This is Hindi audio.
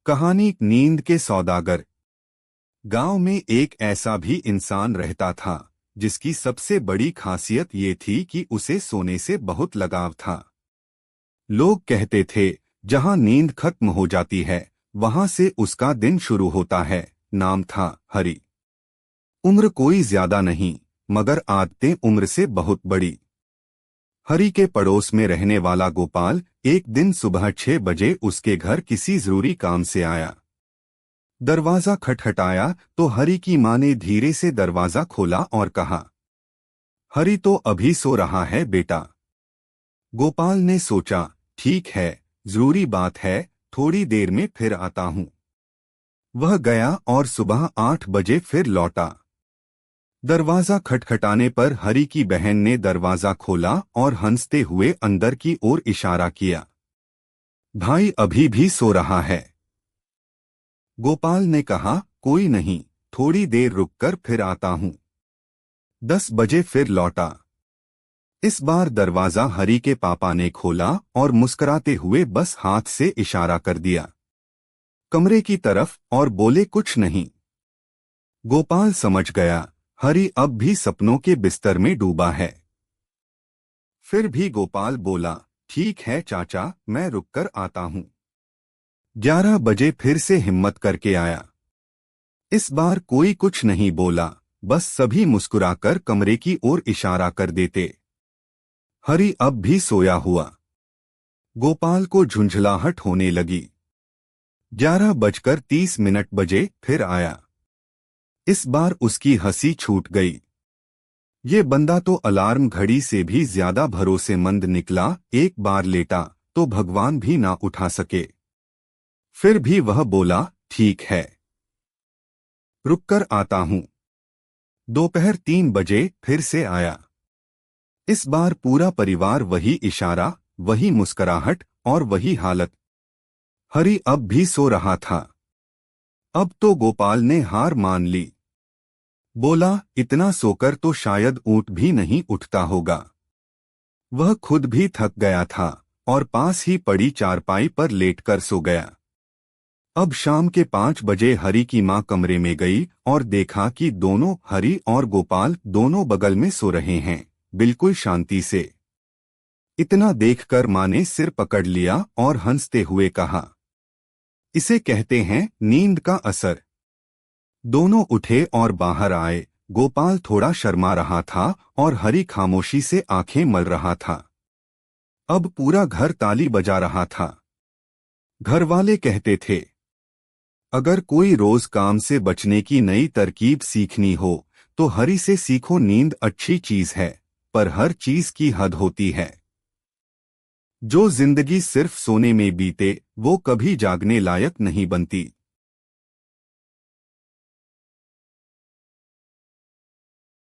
कहानी नींद के सौदागर। गांव में एक ऐसा भी इंसान रहता था जिसकी सबसे बड़ी खासियत ये थी कि उसे सोने से बहुत लगाव था। लोग कहते थे, जहां नींद खत्म हो जाती है वहां से उसका दिन शुरू होता है। नाम था हरि। उम्र कोई ज्यादा नहीं, मगर आदतें उम्र से बहुत बड़ी। हरि के पड़ोस में रहने वाला गोपाल एक दिन सुबह 6 बजे उसके घर किसी जरूरी काम से आया। दरवाजा खटखटाया तो हरि की मां ने धीरे से दरवाजा खोला और कहा, हरि तो अभी सो रहा है बेटा। गोपाल ने सोचा, ठीक है, जरूरी बात है, थोड़ी देर में फिर आता हूं। वह गया और सुबह 8 बजे फिर लौटा। दरवाजा खटखटाने पर हरि की बहन ने दरवाजा खोला और हंसते हुए अंदर की ओर इशारा किया। भाई अभी भी सो रहा है। गोपाल ने कहा, कोई नहीं, थोड़ी देर रुककर फिर आता हूं। 10 बजे फिर लौटा। इस बार दरवाजा हरि के पापा ने खोला और मुस्कुराते हुए बस हाथ से इशारा कर दिया कमरे की तरफ और बोले, कुछ नहीं। गोपाल समझ गया, हरि अब भी सपनों के बिस्तर में डूबा है। फिर भी गोपाल बोला, ठीक है चाचा, मैं रुककर आता हूं। 11 बजे फिर से हिम्मत करके आया। इस बार कोई कुछ नहीं बोला, बस सभी मुस्कुराकर कमरे की ओर इशारा कर देते। हरि अब भी सोया हुआ। गोपाल को झुंझलाहट होने लगी। 11:30 बजे फिर आया। इस बार उसकी हंसी छूट गई। ये बंदा तो अलार्म घड़ी से भी ज्यादा भरोसेमंद निकला। एक बार लेटा तो भगवान भी ना उठा सके। फिर भी वह बोला, ठीक है, रुककर आता हूं। दोपहर 3 बजे फिर से आया। इस बार पूरा परिवार वही इशारा, वही मुस्कुराहट और वही हालत। हरि अब भी सो रहा था। अब तो गोपाल ने हार मान ली। बोला, इतना सोकर तो शायद ऊंट भी नहीं उठता होगा। वह खुद भी थक गया था और पास ही पड़ी चारपाई पर लेटकर सो गया। अब शाम के 5 बजे हरि की मां कमरे में गई और देखा कि दोनों, हरि और गोपाल, दोनों बगल में सो रहे हैं, बिल्कुल शांति से। इतना देखकर मां ने सिर पकड़ लिया और हंसते हुए कहा, इसे कहते हैं नींद का असर। दोनों उठे और बाहर आए। गोपाल थोड़ा शर्मा रहा था और हरि खामोशी से आंखें मल रहा था। अब पूरा घर ताली बजा रहा था। घरवाले कहते थे, अगर कोई रोज काम से बचने की नई तरकीब सीखनी हो तो हरि से सीखो। नींद अच्छी चीज है, पर हर चीज की हद होती है। जो जिंदगी सिर्फ सोने में बीते वो कभी जागने लायक नहीं बनती।